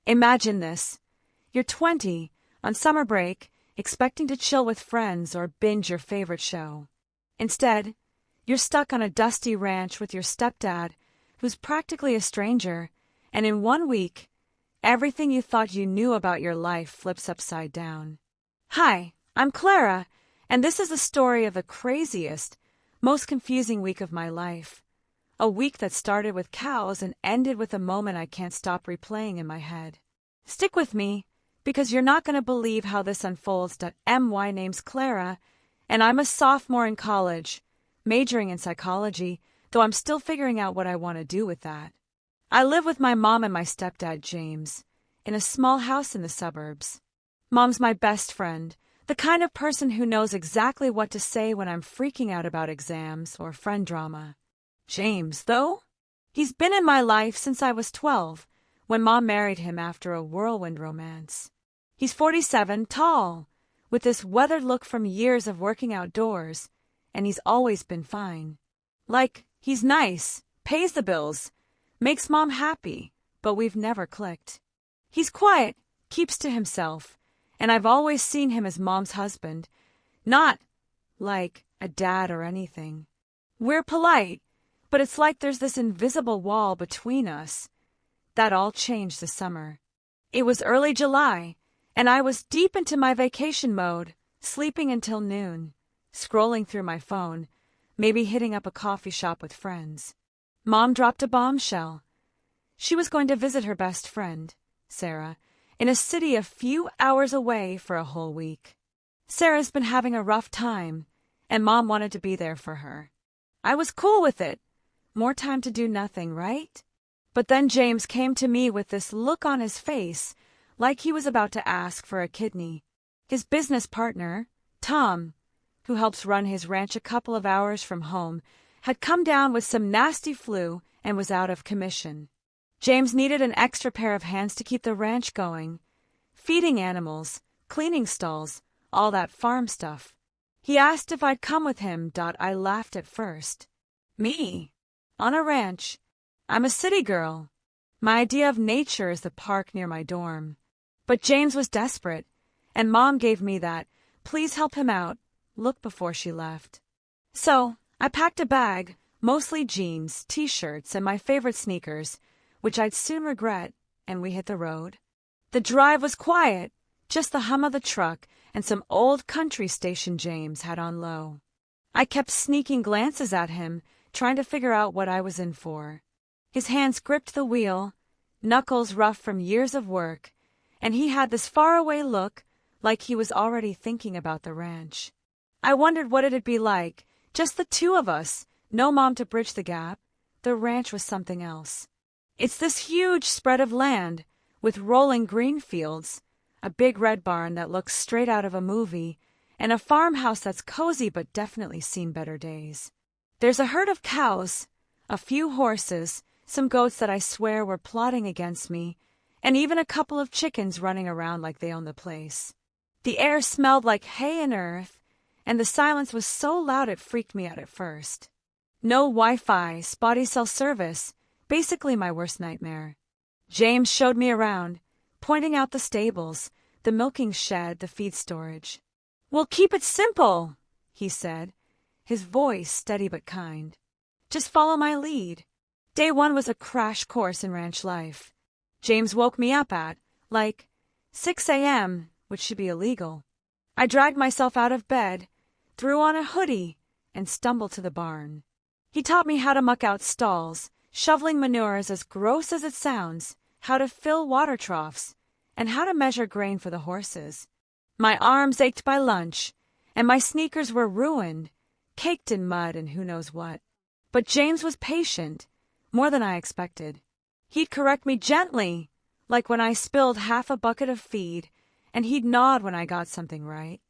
Imagine this. You're 20, on summer break, expecting to chill with friends or binge your favorite show. Instead, you're stuck on a dusty ranch with your stepdad, who's practically a stranger, and in 1 week, everything you thought you knew about your life flips upside down. Hi, I'm Clara, and this is the story of the craziest, most confusing week of my life. A week that started with cows and ended with a moment I can't stop replaying in my head. Stick with me, because you're not going to believe how this unfolds. My name's Clara, and I'm a sophomore in college, majoring in psychology, though I'm still figuring out what I want to do with that. I live with my mom and my stepdad, James, in a small house in the suburbs. Mom's my best friend, the kind of person who knows exactly what to say when I'm freaking out about exams or friend drama. James, though? He's been in my life since I was 12, when Mom married him after a whirlwind romance. He's 47, tall, with this weathered look from years of working outdoors, and he's always been fine. Like, he's nice, pays the bills, makes Mom happy, but we've never clicked. He's quiet, keeps to himself, and I've always seen him as Mom's husband, not like a dad or anything. We're polite, but it's like there's this invisible wall between us. That all changed this summer. It was early July, and I was deep into my vacation mode, sleeping until noon, scrolling through my phone, maybe hitting up a coffee shop with friends. Mom dropped a bombshell. She was going to visit her best friend, Sarah, in a city a few hours away for a whole week. Sarah's been having a rough time, and Mom wanted to be there for her. I was cool with it. More time to do nothing, right? But then James came to me with this look on his face, like he was about to ask for a kidney. His business partner, Tom, who helps run his ranch a couple of hours from home, had come down with some nasty flu and was out of commission. James needed an extra pair of hands to keep the ranch going, feeding animals, cleaning stalls, all that farm stuff. He asked if I'd come with him. I laughed at first. Me? On a ranch? I'm a city girl. My idea of nature is the park near my dorm. But James was desperate, and Mom gave me that "please help him out" look before she left. So I packed a bag, mostly jeans, t-shirts, and my favorite sneakers, which I'd soon regret, and we hit the road. The drive was quiet, just the hum of the truck and some old country station James had on low. I kept sneaking glances at him, trying to figure out what I was in for. His hands gripped the wheel, knuckles rough from years of work, and he had this faraway look, like he was already thinking about the ranch. I wondered what it'd be like, just the two of us, no Mom to bridge the gap. The ranch was something else. It's this huge spread of land, with rolling green fields, a big red barn that looks straight out of a movie, and a farmhouse that's cozy but definitely seen better days. There's a herd of cows, a few horses, some goats that I swear were plotting against me, and even a couple of chickens running around like they own the place. The air smelled like hay and earth, and the silence was so loud it freaked me out at first. No Wi-Fi, spotty cell service, basically my worst nightmare. James showed me around, pointing out the stables, the milking shed, the feed storage. "We'll keep it simple," he said, his voice steady but kind. "Just follow my lead." Day one was a crash course in ranch life. James woke me up at, 6 a.m., which should be illegal. I dragged myself out of bed, threw on a hoodie, and stumbled to the barn. He taught me how to muck out stalls, shoveling manure is as gross as it sounds, how to fill water troughs, and how to measure grain for the horses. My arms ached by lunch, and my sneakers were ruined, caked in mud and who knows what. But James was patient, more than I expected. He'd correct me gently, like when I spilled half a bucket of feed, and he'd nod when I got something right.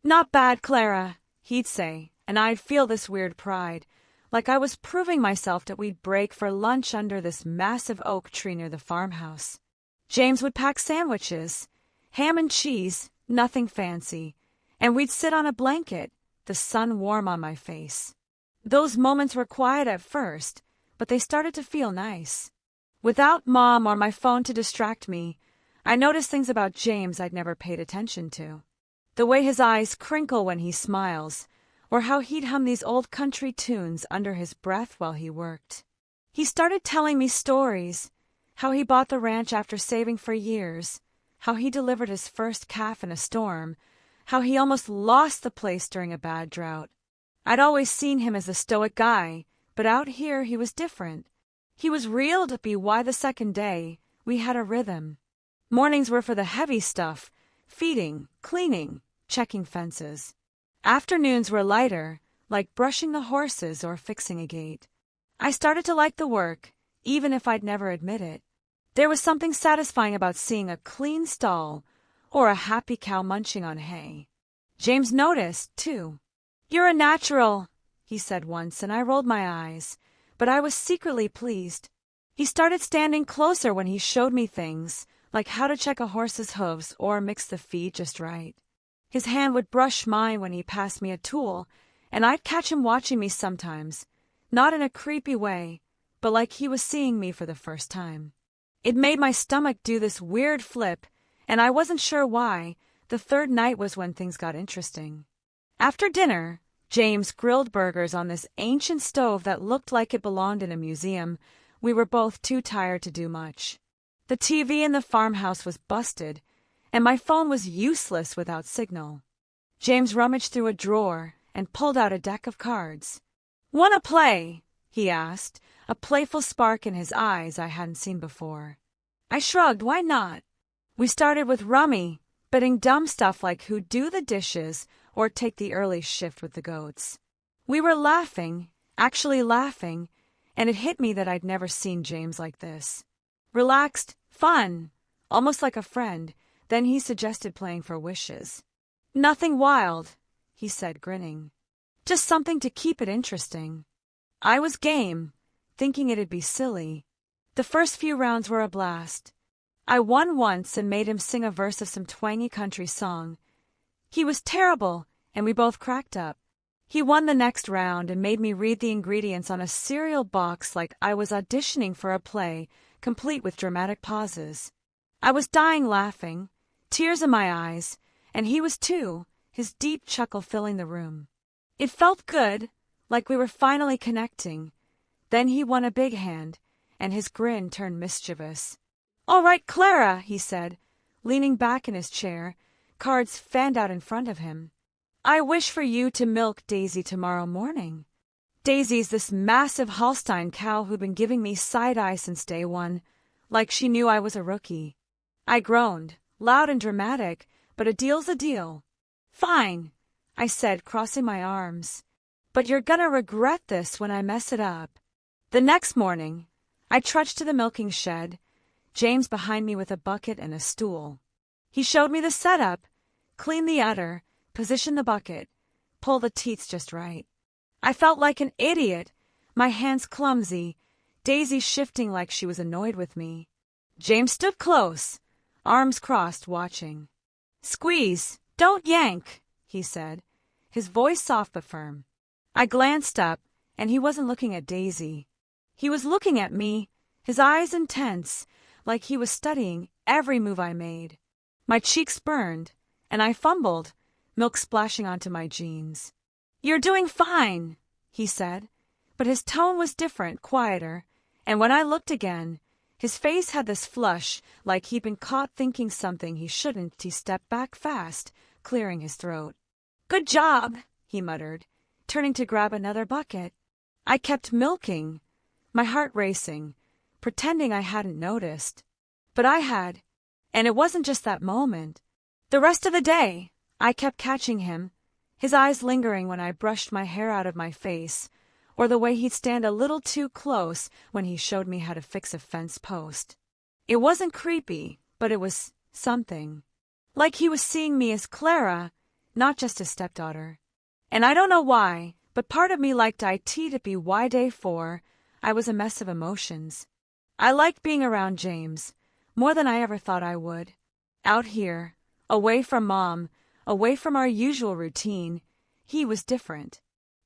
"Not bad, Clara," he'd say, and I'd feel this weird pride, like I was proving myself that we'd break for lunch under this massive oak tree near the farmhouse. James would pack sandwiches, ham and cheese, nothing fancy, and we'd sit on a blanket, the sun warm on my face. Those moments were quiet at first, but they started to feel nice. Without Mom or my phone to distract me, I noticed things about James I'd never paid attention to. The way his eyes crinkle when he smiles, or how he'd hum these old country tunes under his breath while he worked. He started telling me stories, how he bought the ranch after saving for years, how he delivered his first calf in a storm, how he almost lost the place during a bad drought. I'd always seen him as a stoic guy, but out here he was different. He was real to be why the second day we had a rhythm. Mornings were for the heavy stuff, feeding, cleaning, checking fences. Afternoons were lighter, like brushing the horses or fixing a gate. I started to like the work, even if I'd never admit it. There was something satisfying about seeing a clean stall or a happy cow munching on hay. James noticed, too. "You're a natural," he said once, and I rolled my eyes, but I was secretly pleased. He started standing closer when he showed me things, like how to check a horse's hooves or mix the feed just right. His hand would brush mine when he passed me a tool, and I'd catch him watching me sometimes, not in a creepy way, but like he was seeing me for the first time. It made my stomach do this weird flip, and I wasn't sure why. The third night was when things got interesting. After dinner, James grilled burgers on this ancient stove that looked like it belonged in a museum. We were both too tired to do much. The TV in the farmhouse was busted, and my phone was useless without signal. James rummaged through a drawer and pulled out a deck of cards. "Wanna play?" he asked, a playful spark in his eyes I hadn't seen before. I shrugged, why not? We started with rummy, betting dumb stuff like who'd do the dishes or take the early shift with the goats. We were laughing, actually laughing, and it hit me that I'd never seen James like this. Relaxed, fun, almost like a friend. Then he suggested playing for wishes. "Nothing wild," he said, grinning. "Just something to keep it interesting." I was game, thinking it'd be silly. The first few rounds were a blast. I won once and made him sing a verse of some twangy country song. He was terrible, and we both cracked up. He won the next round and made me read the ingredients on a cereal box like I was auditioning for a play, complete with dramatic pauses. I was dying laughing, tears in my eyes, and he was too, his deep chuckle filling the room. It felt good, like we were finally connecting. Then he won a big hand, and his grin turned mischievous. "All right, Clara," he said, leaning back in his chair, cards fanned out in front of him. "I wish for you to milk Daisy tomorrow morning." Daisy's this massive Holstein cow who'd been giving me side-eye since day one, like she knew I was a rookie. I groaned, loud and dramatic, but a deal's a deal. "Fine," I said, crossing my arms. "But you're gonna regret this when I mess it up." The next morning, I trudged to the milking shed, James behind me with a bucket and a stool. He showed me the setup, clean the udder, position the bucket, pull the teats just right. I felt like an idiot, my hands clumsy, Daisy shifting like she was annoyed with me. James stood close, arms crossed, watching. "Squeeze, don't yank," he said, his voice soft but firm. I glanced up, and he wasn't looking at Daisy. He was looking at me, his eyes intense, like he was studying every move I made. My cheeks burned, and I fumbled, milk splashing onto my jeans. "You're doing fine," he said, but his tone was different, quieter, and when I looked again, his face had this flush, like he'd been caught thinking something he shouldn't. He stepped back fast, clearing his throat. "Good job," he muttered, turning to grab another bucket. I kept milking, my heart racing, pretending I hadn't noticed. But I had, and it wasn't just that moment. The rest of the day, I kept catching him, his eyes lingering when I brushed my hair out of my face, or the way he'd stand a little too close when he showed me how to fix a fence post. It wasn't creepy, but it was something. Like he was seeing me as Clara, not just his stepdaughter. And I don't know why, but part of me liked it to be day 4. I was a mess of emotions. I liked being around James, more than I ever thought I would. Out here, away from Mom, away from our usual routine, he was different.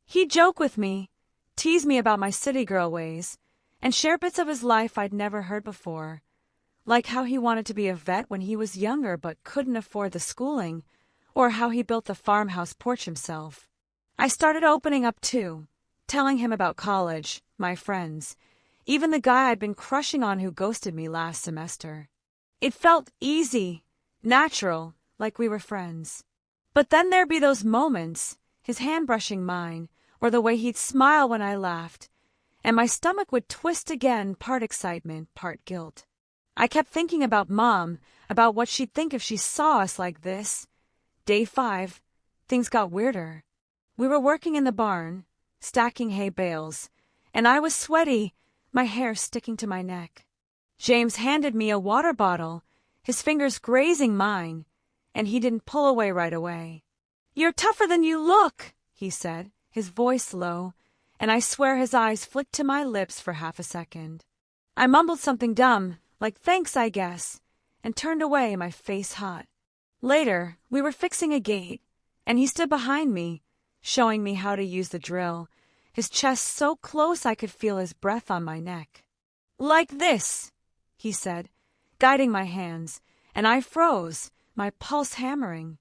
He'd joke with me, tease me about my city girl ways, and share bits of his life I'd never heard before. like how he wanted to be a vet when he was younger but couldn't afford the schooling, or how he built the farmhouse porch himself. I started opening up too, telling him about college, my friends, even the guy I'd been crushing on who ghosted me last semester. It felt easy, natural, like we were friends. But then there'd be those moments, his hand brushing mine, or the way he'd smile when I laughed, and my stomach would twist again, part excitement, part guilt. I kept thinking about Mom, about what she'd think if she saw us like this. Day 5, things got weirder. We were working in the barn, stacking hay bales, and I was sweaty, my hair sticking to my neck. James handed me a water bottle, his fingers grazing mine, and he didn't pull away right away. "You're tougher than you look," he said, his voice low, and I swear his eyes flicked to my lips for half a second. I mumbled something dumb, like thanks, I guess, and turned away, my face hot. Later, we were fixing a gate, and he stood behind me, showing me how to use the drill, his chest so close I could feel his breath on my neck. "Like this," he said, guiding my hands, and I froze, my pulse hammering.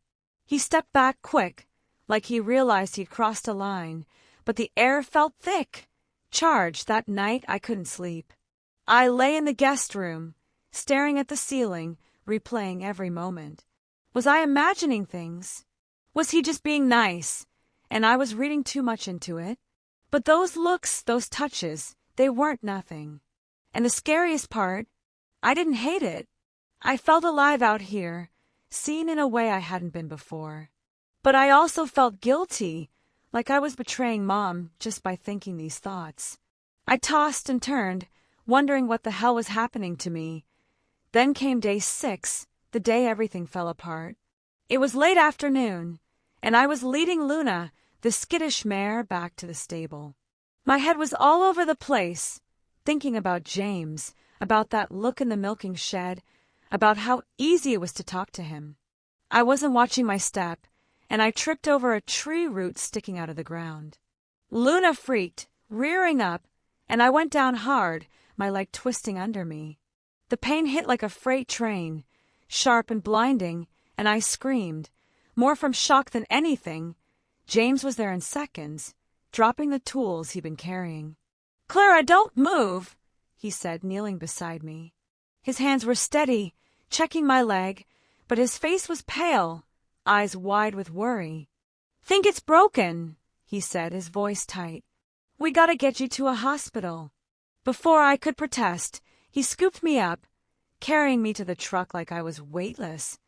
He stepped back quick, like he realized he'd crossed a line, but the air felt thick, charged. That night I couldn't sleep. I lay in the guest room, staring at the ceiling, replaying every moment. Was I imagining things? Was he just being nice, and I was reading too much into it? But those looks, those touches, they weren't nothing. And the scariest part, I didn't hate it. I felt alive out here, seen in a way I hadn't been before. But I also felt guilty, like I was betraying Mom just by thinking these thoughts. I tossed and turned, wondering what the hell was happening to me. Then came day 6, the day everything fell apart. It was late afternoon, and I was leading Luna, the skittish mare, back to the stable. My head was all over the place, thinking about James, about that look in the milking shed, about how easy it was to talk to him. I wasn't watching my step, and I tripped over a tree root sticking out of the ground. Luna freaked, rearing up, and I went down hard, my leg twisting under me. The pain hit like a freight train, sharp and blinding, and I screamed, more from shock than anything. James was there in seconds, dropping the tools he'd been carrying. "Clara, don't move," he said, kneeling beside me. His hands were steady, checking my leg, but his face was pale, eyes wide with worry. "Think it's broken," he said, his voice tight. "We gotta get you to a hospital." Before I could protest, he scooped me up, carrying me to the truck like I was weightless.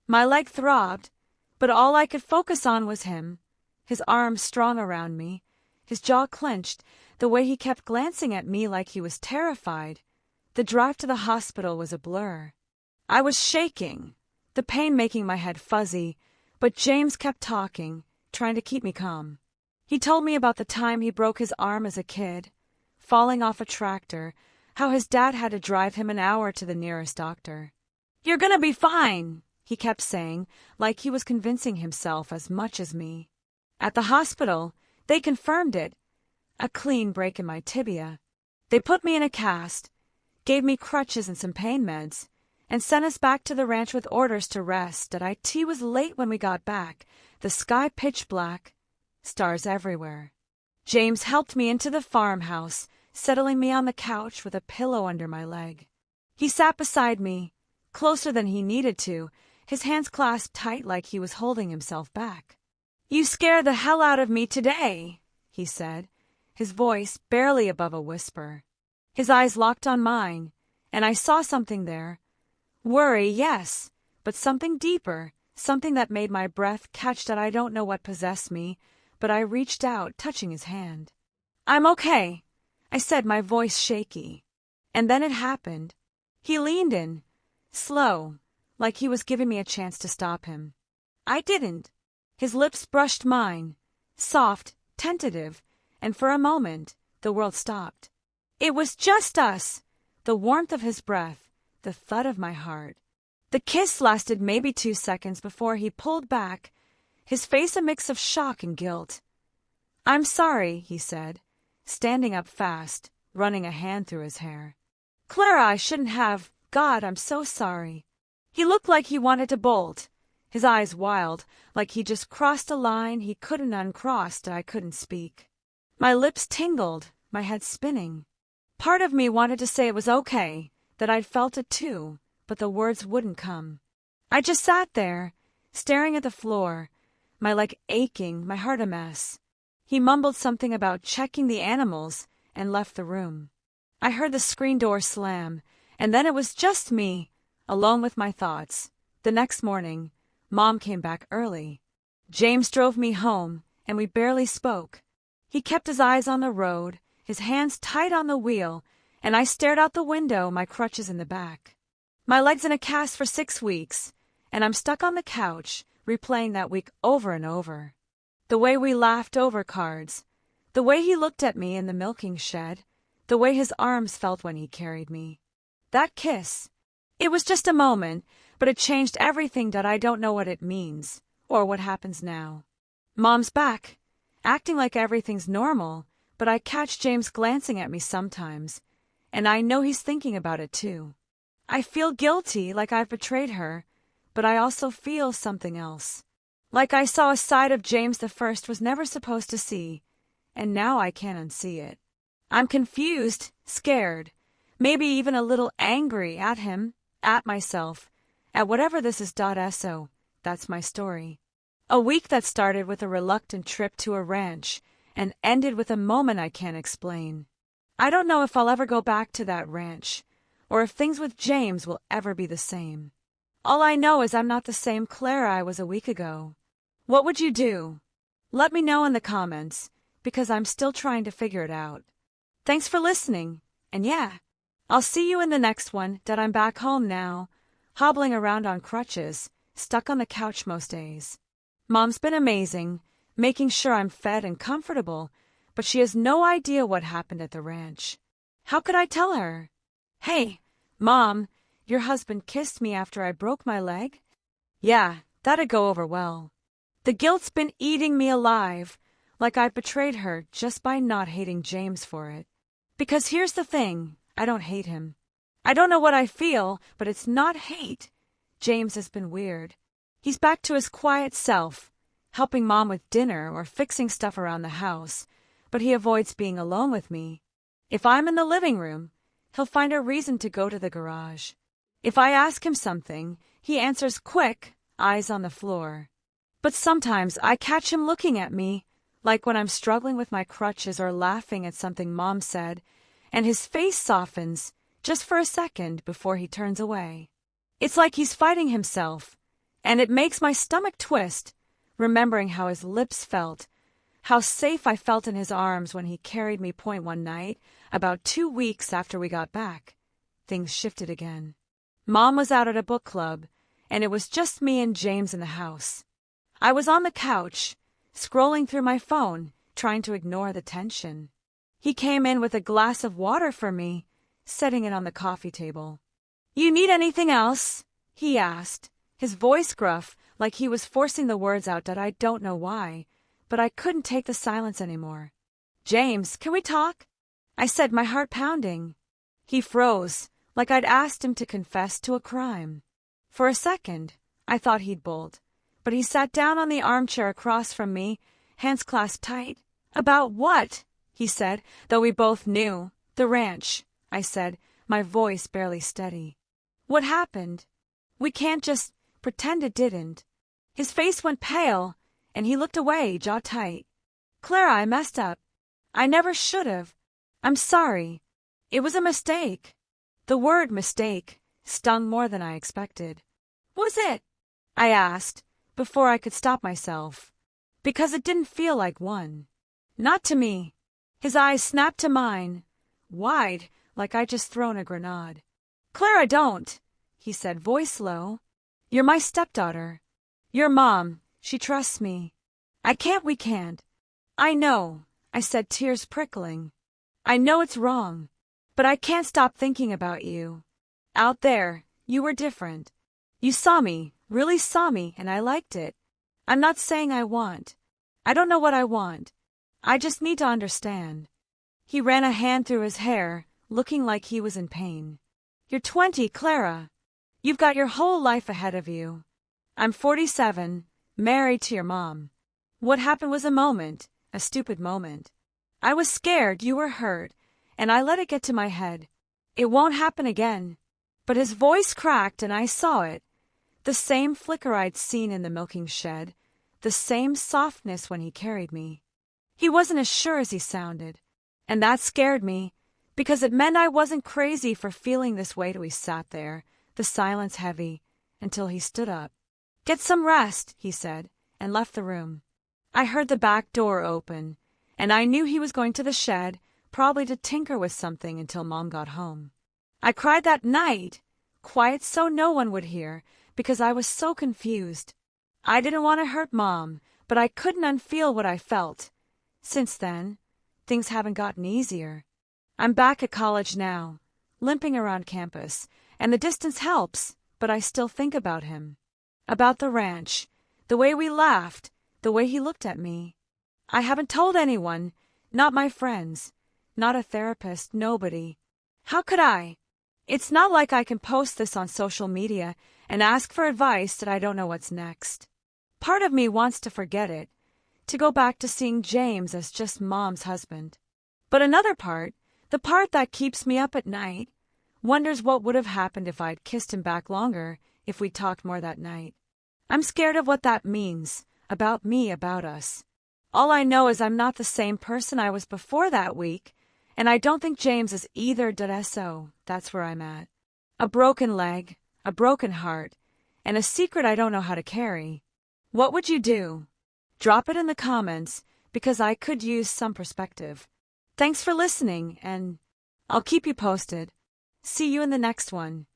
My leg throbbed, but all I could focus on was him, his arms strong around me, his jaw clenched, the way he kept glancing at me like he was terrified. The drive to the hospital was a blur. I was shaking, the pain making my head fuzzy, but James kept talking, trying to keep me calm. He told me about the time he broke his arm as a kid, falling off a tractor, how his dad had to drive him an hour to the nearest doctor. "You're gonna be fine," he kept saying, like he was convincing himself as much as me. At the hospital, they confirmed it, a clean break in my tibia. They put me in a cast, gave me crutches and some pain meds, and sent us back to the ranch with orders to rest. IT was late when we got back, the sky pitch black, stars everywhere. James helped me into the farmhouse, settling me on the couch with a pillow under my leg. He sat beside me, closer than he needed to, his hands clasped tight like he was holding himself back. "You scared the hell out of me today," he said, his voice barely above a whisper. His eyes locked on mine, and I saw something there. Worry, yes, but something deeper, something that made my breath catch. That I don't know what possessed me, but I reached out, touching his hand. "I'm okay," I said, my voice shaky. And then it happened. He leaned in, slow, like he was giving me a chance to stop him. I didn't. His lips brushed mine, soft, tentative, and for a moment, the world stopped. It was just us, the warmth of his breath, the thud of my heart. The kiss lasted maybe 2 seconds before he pulled back, his face a mix of shock and guilt. "I'm sorry," he said, standing up fast, running a hand through his hair. "Clara, I shouldn't have. God, I'm so sorry." He looked like he wanted to bolt, his eyes wild, like he just crossed a line he couldn't uncross and I couldn't speak. My lips tingled, my head spinning. Part of me wanted to say it was okay, that I'd felt it too, but the words wouldn't come. I just sat there, staring at the floor, my leg aching, my heart a mess. He mumbled something about checking the animals and left the room. I heard the screen door slam, and then it was just me, alone with my thoughts. The next morning, Mom came back early. James drove me home, and we barely spoke. He kept his eyes on the road, his hands tight on the wheel, and I stared out the window, my crutches in the back. My leg's in a cast for 6 weeks, and I'm stuck on the couch, replaying that week over and over. The way we laughed over cards, the way he looked at me in the milking shed, the way his arms felt when he carried me. That kiss. It was just a moment, but it changed everything that I don't know what it means, or what happens now. Mom's back, acting like everything's normal, but I catch James glancing at me sometimes, and I know he's thinking about it too. I feel guilty, like I've betrayed her, but I also feel something else. Like I saw a side of James the First was never supposed to see, and now I can't unsee it. I'm confused, scared, maybe even a little angry at him, at myself, at whatever this is. So, that's my story. A week that started with a reluctant trip to a ranch and ended with a moment I can't explain. I don't know if I'll ever go back to that ranch, or if things with James will ever be the same. All I know is I'm not the same Clara I was a week ago. What would you do? Let me know in the comments, because I'm still trying to figure it out. Thanks for listening, and yeah, I'll see you in the next one. That I'm back home now, hobbling around on crutches, stuck on the couch most days. Mom's been amazing, making sure I'm fed and comfortable, but she has no idea what happened at the ranch. How could I tell her? Hey, Mom, your husband kissed me after I broke my leg? Yeah, that'd go over well. The guilt's been eating me alive, like I've betrayed her just by not hating James for it. Because here's the thing, I don't hate him. I don't know what I feel, but it's not hate. James has been weird. He's back to his quiet self, helping Mom with dinner or fixing stuff around the house, but he avoids being alone with me. If I'm in the living room, he'll find a reason to go to the garage. If I ask him something, he answers quick, eyes on the floor. But sometimes I catch him looking at me, like when I'm struggling with my crutches or laughing at something Mom said, and his face softens just for a second before he turns away. It's like he's fighting himself, and it makes my stomach twist, remembering how his lips felt, how safe I felt in his arms when he carried me point one night, about 2 weeks after we got back. Things shifted again. Mom was out at a book club, and it was just me and James in the house. I was on the couch, scrolling through my phone, trying to ignore the tension. He came in with a glass of water for me, setting it on the coffee table. "You need anything else?" he asked, his voice gruff, like he was forcing the words out that I don't know why, but I couldn't take the silence anymore. "James, can we talk?" I said, my heart pounding. He froze, like I'd asked him to confess to a crime. For a second, I thought he'd bolt, but he sat down on the armchair across from me, hands clasped tight. "About what?" he said, though we both knew. "The ranch," I said, my voice barely steady. "What happened? We can't just pretend it didn't." His face went pale, and he looked away, jaw tight. "Clara, I messed up. I never should have. I'm sorry. It was a mistake." The word mistake stung more than I expected. "What was it?" I asked, before I could stop myself, because it didn't feel like one. Not to me. His eyes snapped to mine, wide, like I'd just thrown a grenade. "Clara, don't," he said, voice low. "You're my stepdaughter. Your mom, she trusts me. We can't." "I know," I said, tears prickling. "I know it's wrong, but I can't stop thinking about you. Out there, you were different. You saw me, really saw me, and I liked it. I'm not saying I want. I don't know what I want. I just need to understand." He ran a hand through his hair, looking like he was in pain. You're 20, Clara. You've got your whole life ahead of you. I'm 47, married to your mom. What happened was a moment, a stupid moment. I was scared you were hurt, and I let it get to my head. It won't happen again. But his voice cracked and I saw it. The same flicker I'd seen in the milking shed, the same softness when he carried me. He wasn't as sure as he sounded, and that scared me, because it meant I wasn't crazy for feeling this way till he sat there, the silence heavy, until he stood up. "Get some rest," he said, and left the room. I heard the back door open, and I knew he was going to the shed, probably to tinker with something until Mom got home. I cried that night, quiet so no one would hear, because I was so confused. I didn't want to hurt Mom, but I couldn't unfeel what I felt. Since then, things haven't gotten easier. I'm back at college now, limping around campus, and the distance helps, but I still think about him. About the ranch, the way we laughed, the way he looked at me. I haven't told anyone, not my friends, not a therapist, nobody. How could I? It's not like I can post this on social media and ask for advice that I don't know what's next. Part of me wants to forget it, to go back to seeing James as just Mom's husband. But another part, the part that keeps me up at night, wonders what would have happened if I'd kissed him back longer, if we talked more that night. I'm scared of what that means, about me, about us. All I know is I'm not the same person I was before that week, and I don't think James is either. So that's where I'm at. A broken leg, a broken heart, and a secret I don't know how to carry. What would you do? Drop it in the comments, because I could use some perspective. Thanks for listening, and I'll keep you posted. See you in the next one.